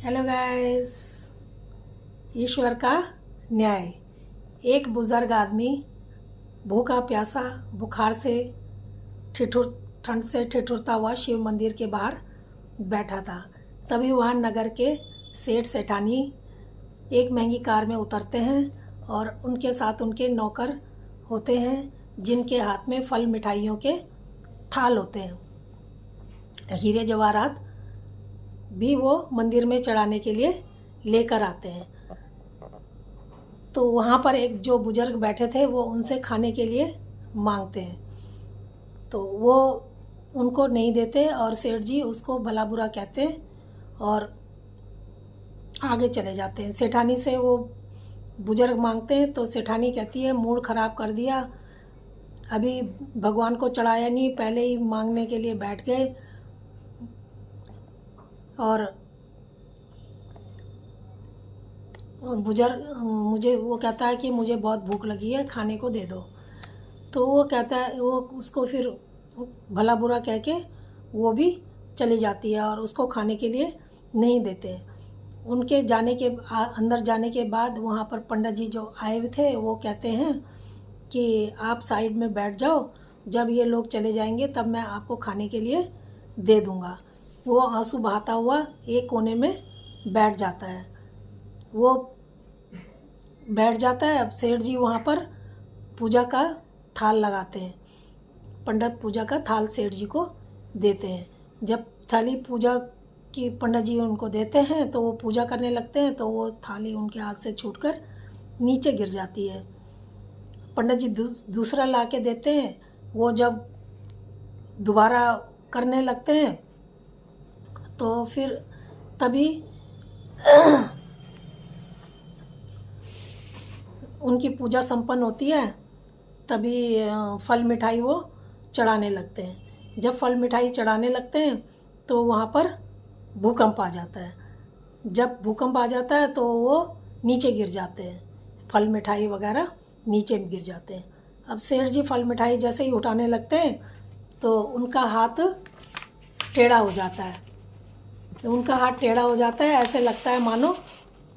Hello guys. ईश्वर का न्याय। एक बुज़ुर्ग आदमी भूखा प्यासा बुखार से ठंड से ठिठुरता हुआ शिव मंदिर के बाहर बैठा था। तभी वहाँ नगर के सेठ सेठानी एक महंगी कार में उतरते हैं और उनके साथ उनके नौकर होते हैं जिनके हाथ में फल मिठाइयों के थाल होते हैं। हीरे जवाहरात भी वो मंदिर में चढ़ाने के लिए लेकर आते हैं। तो वहाँ पर एक जो बुजुर्ग बैठे थे वो उनसे खाने के लिए मांगते हैं, तो वो उनको नहीं देते और सेठ जी उसको भला बुरा कहते हैं और आगे चले जाते हैं। सेठानी से वो बुजुर्ग मांगते हैं तो सेठानी कहती है मूड ख़राब कर दिया, अभी भगवान को चढ़ाया नहीं, पहले ही मांगने के लिए बैठ गए। और बुजुर्ग मुझे वो कहता है कि मुझे बहुत भूख लगी है, खाने को दे दो। तो वो कहता है, वो उसको फिर भला बुरा कह के वो भी चली जाती है और उसको खाने के लिए नहीं देते। उनके जाने के अंदर जाने के बाद वहाँ पर पंडित जी जो आए हुए थे वो कहते हैं कि आप साइड में बैठ जाओ, जब ये लोग चले जाएंगे तब मैं आपको खाने के लिए दे दूँगा। वो आंसू बहाता हुआ एक कोने में बैठ जाता है। वो बैठ जाता है। अब सेठ जी वहाँ पर पूजा का थाल लगाते हैं। पंडित पूजा का थाल सेठ जी को देते हैं। जब थाली पूजा की पंडित जी उनको देते हैं तो वो पूजा करने लगते हैं, तो वो थाली उनके हाथ से छूटकर नीचे गिर जाती है। पंडित जी दूसरा ला के देते हैं। वो जब दोबारा करने लगते हैं तो फिर तभी उनकी पूजा संपन्न होती है। तभी फल मिठाई वो चढ़ाने लगते हैं। जब फल मिठाई चढ़ाने लगते हैं तो वहाँ पर भूकंप आ जाता है। जब भूकंप आ जाता है तो वो नीचे गिर जाते हैं, फल मिठाई वगैरह नीचे गिर जाते हैं। अब सेठ जी फल मिठाई जैसे ही उठाने लगते हैं तो उनका हाथ टेढ़ा हो जाता है। उनका हाथ टेढ़ा हो जाता है, ऐसे लगता है मानो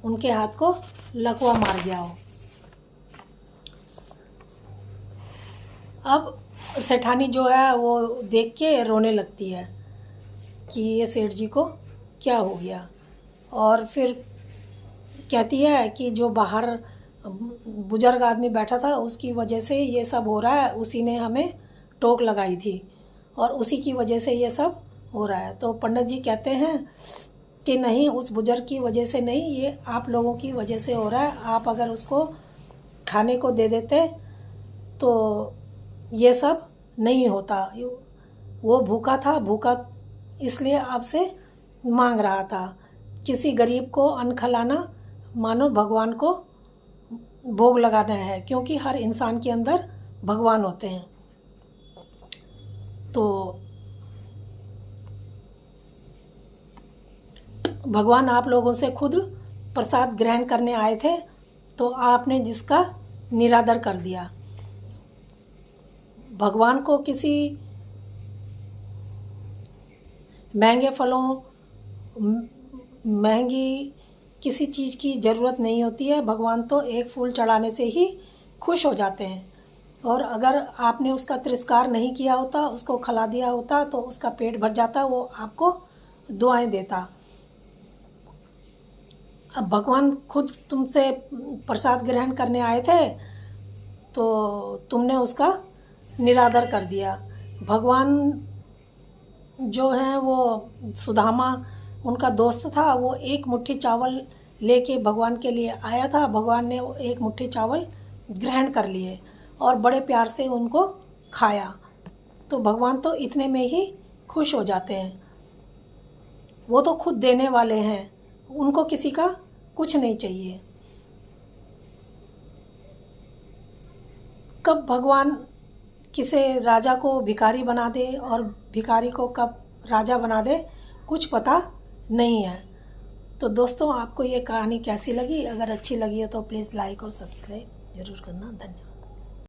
उनके हाथ को लकवा मार गया हो। अब सेठानी जो है वो देख के रोने लगती है कि ये सेठ जी को क्या हो गया, और फिर कहती है कि जो बाहर बुजुर्ग आदमी बैठा था उसकी वजह से ये सब हो रहा है, उसी ने हमें टोक लगाई थी और उसी की वजह से ये सब हो रहा है। तो पंडित जी कहते हैं कि नहीं, उस बुजुर्ग की वजह से नहीं, ये आप लोगों की वजह से हो रहा है। आप अगर उसको खाने को दे देते तो ये सब नहीं होता। वो भूखा था, भूखा इसलिए आपसे मांग रहा था। किसी गरीब को अन्न खिलाना मानो भगवान को भोग लगाना है, क्योंकि हर इंसान के अंदर भगवान होते हैं। तो भगवान आप लोगों से खुद प्रसाद ग्रहण करने आए थे, तो आपने जिसका निरादर कर दिया। भगवान को किसी महंगे फलों, महंगी किसी चीज़ की ज़रूरत नहीं होती है। भगवान तो एक फूल चढ़ाने से ही खुश हो जाते हैं। और अगर आपने उसका तिरस्कार नहीं किया होता, उसको खिला दिया होता, तो उसका पेट भर जाता, वो आपको दुआएं देता। अब भगवान खुद तुमसे प्रसाद ग्रहण करने आए थे तो तुमने उसका निरादर कर दिया। भगवान जो हैं वो सुदामा उनका दोस्त था, वो एक मुट्ठी चावल लेके भगवान के लिए आया था। भगवान ने वो एक मुट्ठी चावल ग्रहण कर लिए और बड़े प्यार से उनको खाया। तो भगवान तो इतने में ही खुश हो जाते हैं। वो तो खुद देने वाले हैं, उनको किसी का कुछ नहीं चाहिए। कब भगवान किसी राजा को भिखारी बना दे और भिखारी को कब राजा बना दे, कुछ पता नहीं है। तो दोस्तों, आपको ये कहानी कैसी लगी? अगर अच्छी लगी है तो प्लीज़ लाइक और सब्सक्राइब ज़रूर करना। धन्यवाद।